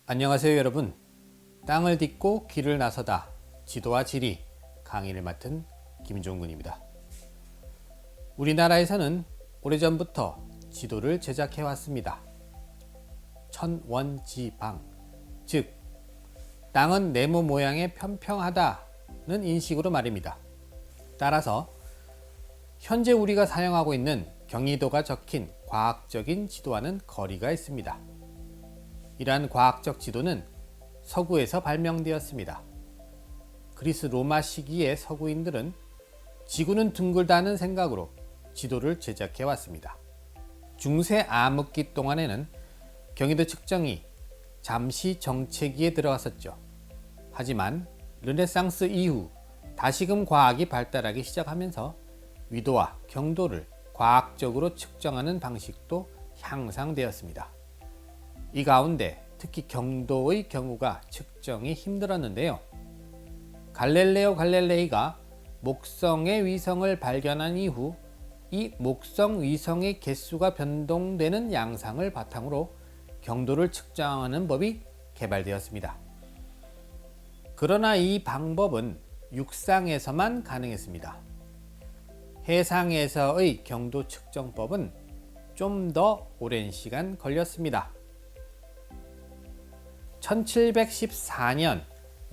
안녕하세요 여러분. 땅을 딛고 길을 나서다 지도와 지리 강의를 맡은 김종근입니다. 우리나라에서는 오래전부터 지도를 제작해 왔습니다. 천원지방, 즉 땅은 네모 모양의 평평하다는 인식으로 말입니다. 따라서 현재 우리가 사용하고 있는 경의도가 적힌 과학적인 지도와는 거리가 있습니다. 이러한 과학적 지도는 서구에서 발명되었습니다. 그리스 로마 시기의 서구인들은 지구는 둥글다는 생각으로 지도를 제작해 왔습니다. 중세 암흑기 동안에는 경의도 측정이 잠시 정체기에 들어갔었죠. 하지만 르네상스 이후 다시금 과학이 발달하기 시작하면서 위도와 경도를 과학적으로 측정하는 방식도 향상되었습니다. 이 가운데 특히 경도의 경우가 측정이 힘들었는데요. 갈릴레오 갈릴레이가 목성의 위성을 발견한 이후 이 목성 위성의 개수가 변동되는 양상을 바탕으로 경도를 측정하는 법이 개발되었습니다. 그러나 이 방법은 육상에서만 가능했습니다. 해상에서의 경도 측정법은 좀 더 오랜 시간 걸렸습니다. 1714년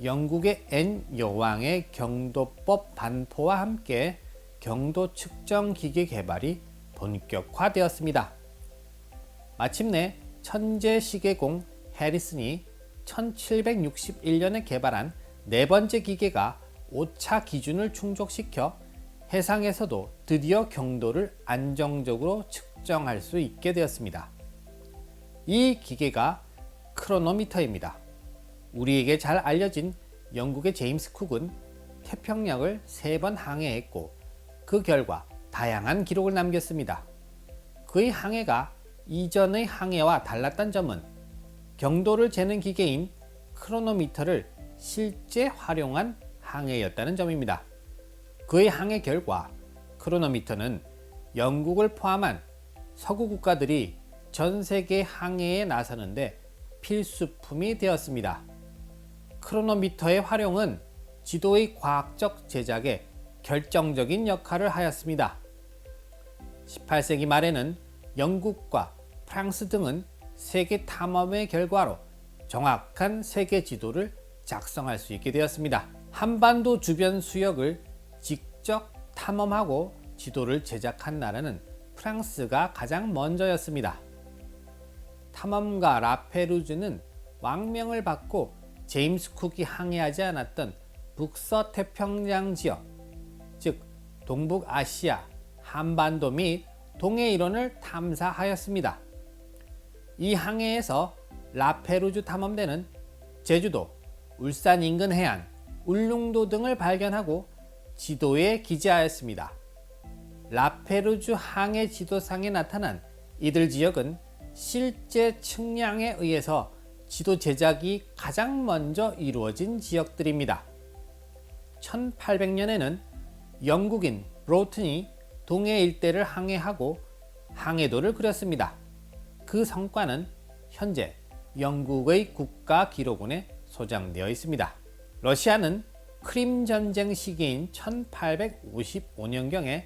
영국의 앤 여왕의 경도법 반포와 함께 경도 측정 기계 개발이 본격화되었습니다. 마침내 천재 시계공 해리슨이 1761년에 개발한 네 번째 기계가 오차 기준을 충족시켜 해상에서도 드디어 경도를 안정적으로 측정할 수 있게 되었습니다. 이 기계가 크로노미터입니다. 우리에게 잘 알려진 영국의 제임스 쿡은 태평양을 3번 항해했고 그 결과 다양한 기록을 남겼습니다. 그의 항해가 이전의 항해와 달랐던 점은 경도를 재는 기계인 크로노미터를 실제 활용한 항해였다는 점입니다. 그의 항해 결과 크로노미터는 영국을 포함한 서구 국가들이 전 세계 항해에 나서는데 필수품이 되었습니다. 크로노미터의 활용은 지도의 과학적 제작에 결정적인 역할을 하였습니다. 18세기 말에는 영국과 프랑스 등은 세계 탐험의 결과로 정확한 세계 지도를 작성할 수 있게 되었습니다. 한반도 주변 수역을 직접 탐험하고 지도를 제작한 나라는 프랑스가 가장 먼저였습니다. 탐험가 라페루즈는 왕명을 받고 제임스 쿡이 항해하지 않았던 북서태평양 지역, 즉 동북아시아, 한반도 및 동해 일원을 탐사하였습니다. 이 항해에서 라페루즈 탐험대는 제주도, 울산 인근 해안, 울릉도 등을 발견하고 지도에 기재하였습니다. 라페루즈 항해 지도상에 나타난 이들 지역은 실제 측량에 의해서 지도 제작이 가장 먼저 이루어진 지역들입니다. 1800년에는 영국인 브로튼이 동해 일대를 항해하고 항해도를 그렸습니다. 그 성과는 현재 영국의 국가기록원에 소장되어 있습니다. 러시아는 크림 전쟁 시기인 1855년경에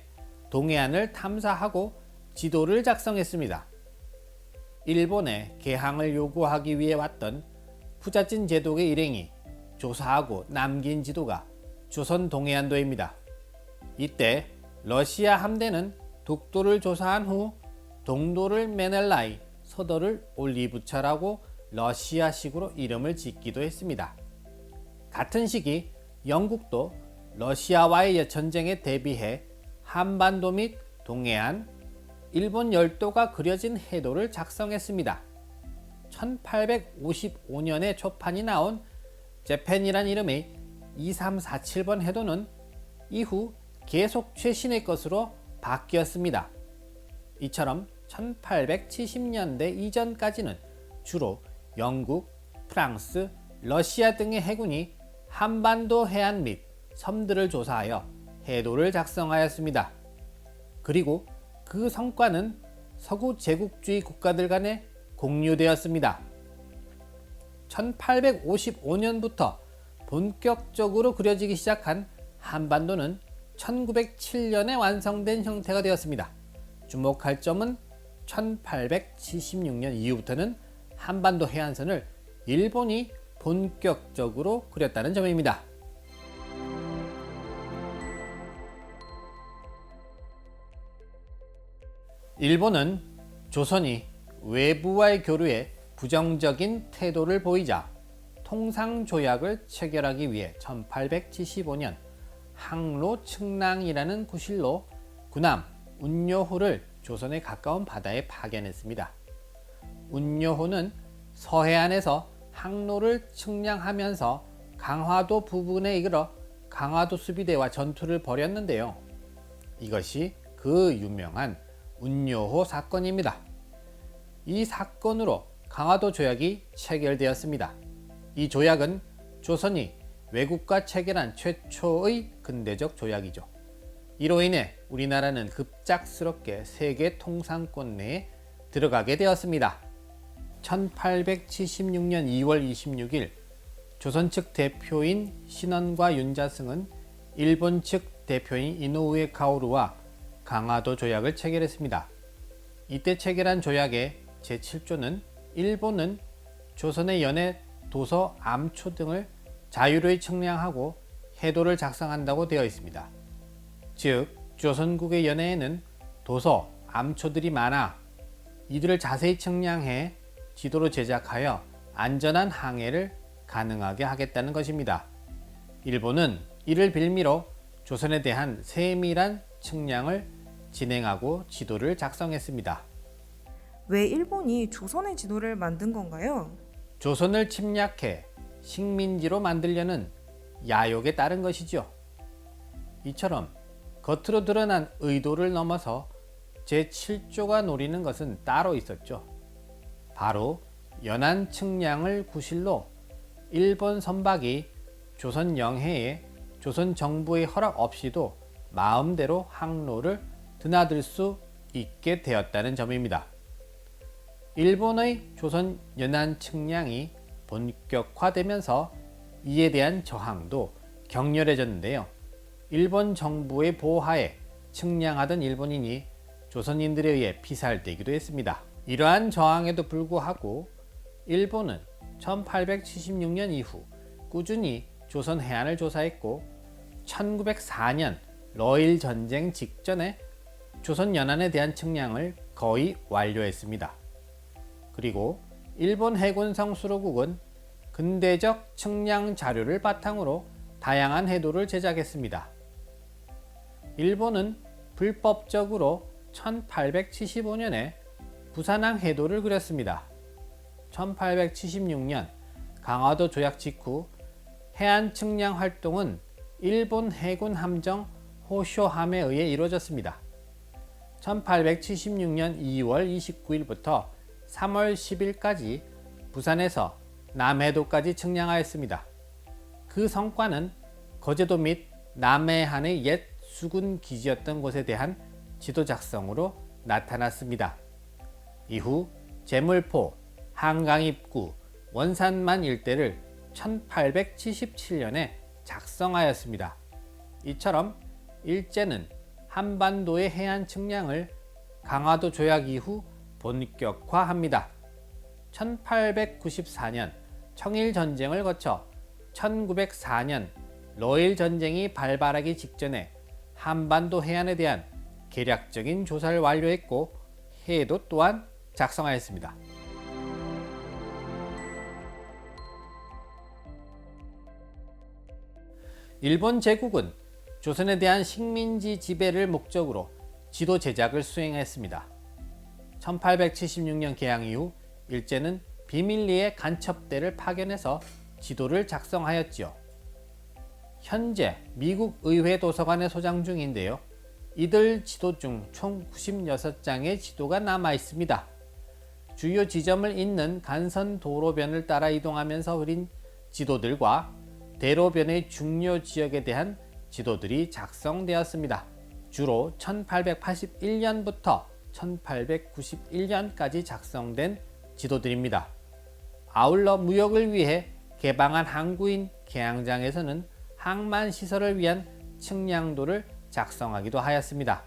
동해안을 탐사하고 지도를 작성했습니다. 일본에 개항을 요구하기 위해 왔던 푸자친 제독의 일행이 조사하고 남긴 지도가 조선 동해안도입니다. 이때 러시아 함대는 독도를 조사한 후 동도를 메넬라이, 서도를 올리브차라고 러시아식으로 이름을 짓기도 했습니다. 같은 시기 영국도 러시아와의 전쟁에 대비해 한반도 및 동해안, 일본 열도가 그려진 해도를 작성했습니다. 1855년에 초판이 나온 재팬이란 이름의 2347번 해도는 이후 계속 최신의 것으로 바뀌었습니다. 이처럼 1870년대 이전까지는 주로 영국, 프랑스, 러시아 등의 해군이 한반도 해안 및 섬들을 조사하여 해도를 작성하였습니다. 그리고 그 성과는 서구 제국주의 국가들 간에 공유되었습니다. 1855년부터 본격적으로 그려지기 시작한 한반도는 1907년에 완성된 형태가 되었습니다. 주목할 점은 1876년 이후부터는 한반도 해안선을 일본이 본격적으로 그렸다는 점입니다. 일본은 조선이 외부와의 교류에 부정적인 태도를 보이자 통상조약을 체결하기 위해 1875년 항로 측량이라는 구실로 군함 운요호를 조선에 가까운 바다에 파견했습니다. 운요호는 서해안에서 항로를 측량하면서 강화도 부근에 이르러 강화도 수비대와 전투를 벌였는데요. 이것이 그 유명한 운요호 사건입니다. 이 사건으로 강화도 조약이 체결되었습니다. 이 조약은 조선이 외국과 체결한 최초의 근대적 조약이죠. 이로 인해 우리나라는 급작스럽게 세계 통상권 내에 들어가게 되었습니다. 1876년 2월 26일 조선 측 대표인 신원과 윤자승은 일본 측 대표인 이노우에 카오루와 강화도 조약을 체결했습니다. 이때 체결한 조약의 제7조는 일본은 조선의 연해 도서 암초 등을 자유로이 측량하고 해도를 작성한다고 되어 있습니다. 즉 조선국의 연해에는 도서 암초들이 많아 이들을 자세히 측량해 지도로 제작하여 안전한 항해를 가능하게 하겠다는 것입니다. 일본은 이를 빌미로 조선에 대한 세밀한 측량을 진행하고 지도를 작성했습니다. 왜 일본이 조선의 지도를 만든 건가요? 조선을 침략해 식민지로 만들려는 야욕에 따른 것이죠. 이처럼 겉으로 드러난 의도를 넘어서 제7조가 노리는 것은 따로 있었죠. 바로 연안 측량을 구실로 일본 선박이 조선 영해에 조선 정부의 허락 없이도 마음대로 항로를 드나들 수 있게 되었다는 점입니다. 일본의 조선 연안 측량이 본격화되면서 이에 대한 저항도 격렬해졌는데요. 일본 정부의 보호하에 측량하던 일본인이 조선인들에 의해 피살되기도 했습니다. 이러한 저항에도 불구하고 일본은 1876년 이후 꾸준히 조선 해안을 조사했고 1904년 러일 전쟁 직전에 조선 연안에 대한 측량을 거의 완료했습니다. 그리고 일본 해군성 수로국은 근대적 측량 자료를 바탕으로 다양한 해도를 제작했습니다. 일본은 불법적으로 1875년에 부산항 해도를 그렸습니다. 1876년 강화도 조약 직후 해안 측량 활동은 일본 해군 함정 호쇼함에 의해 이루어졌습니다. 1876년 2월 29일부터 3월 10일까지 부산에서 남해도까지 측량하였습니다. 그 성과는 거제도 및 남해안의 옛 수군 기지였던 곳에 대한 지도 작성으로 나타났습니다. 이후 제물포, 한강 입구, 원산만 일대를 1877년에 작성하였습니다. 이처럼 일제는 한반도의 해안 측량을 강화도 조약 이후 본격화합니다. 1894년 청일 전쟁을 거쳐 1904년 러일 전쟁이 발발하기 직전에 한반도 해안에 대한 계략적인 조사를 완료했고 해도 또한 작성하였습니다. 일본 제국은 조선에 대한 식민지 지배를 목적으로 지도 제작을 수행했습니다. 1876년 개항 이후 일제는 비밀리에 간첩대를 파견해서 지도를 작성하였지요. 현재 미국 의회 도서관에 소장 중인데요. 이들 지도 중 총 96장의 지도가 남아 있습니다. 주요 지점을 잇는 간선 도로변을 따라 이동하면서 그린 지도들과 대로변의 중요 지역에 대한 지도들이 작성되었습니다. 주로 1881년부터 1891년까지 작성된 지도들입니다. 아울러 무역을 위해 개방한 항구인 개항장에서는 항만 시설을 위한 측량도를 작성하기도 하였습니다.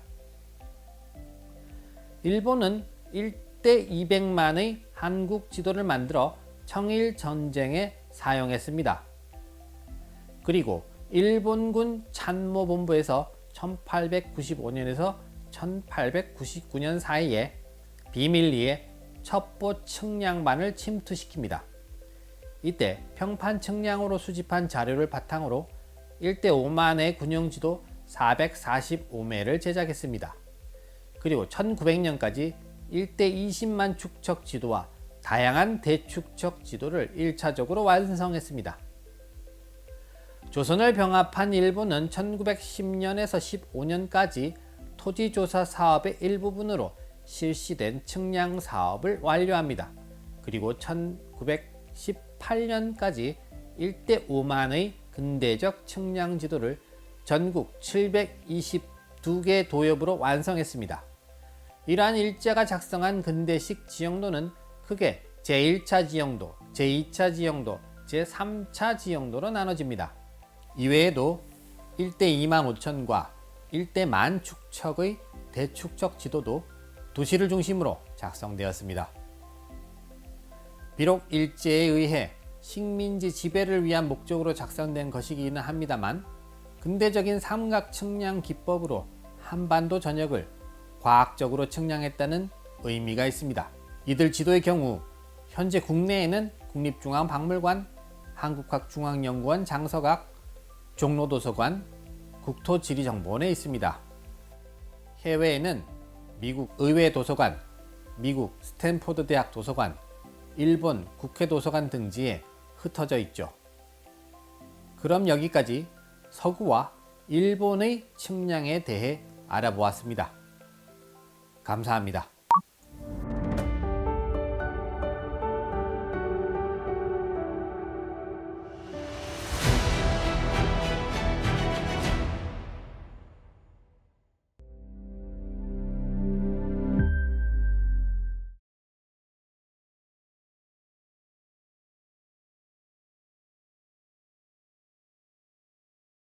일본은 1대 200만의 한국 지도를 만들어 청일 전쟁에 사용했습니다. 그리고 일본군 참모본부에서 1895년에서 1899년 사이에 비밀리에 첩보 측량반을 침투시킵니다. 이때 평판 측량으로 수집한 자료를 바탕으로 1대 5만의 군용지도 445매를 제작했습니다. 그리고 1900년까지 1대 20만 축척 지도와 다양한 대축척 지도를 1차적으로 완성했습니다. 조선을 병합한 일본은 1910년에서 15년까지 토지조사 사업의 일부분으로 실시된 측량 사업을 완료합니다. 그리고 1918년까지 1대 5만의 근대적 측량 지도를 전국 722개 도읍으로 완성했습니다. 이러한 일제가 작성한 근대식 지형도는 크게 제1차 지형도, 제2차 지형도, 제3차 지형도로 나눠집니다. 이외에도 1대 2만 5천과 1대 만 축척의 대축척 지도도 도시를 중심으로 작성되었습니다. 비록 일제에 의해 식민지 지배를 위한 목적으로 작성된 것이기는 합니다만 근대적인 삼각 측량 기법으로 한반도 전역을 과학적으로 측량했다는 의미가 있습니다. 이들 지도의 경우 현재 국내에는 국립중앙박물관, 한국학중앙연구원 장서각, 종로도서관, 국토지리정보원에 있습니다. 해외에는 미국 의회도서관, 미국 스탠포드 대학 도서관, 일본 국회도서관 등지에 흩어져 있죠. 그럼 여기까지 서구와 일본의 측량에 대해 알아보았습니다. 감사합니다.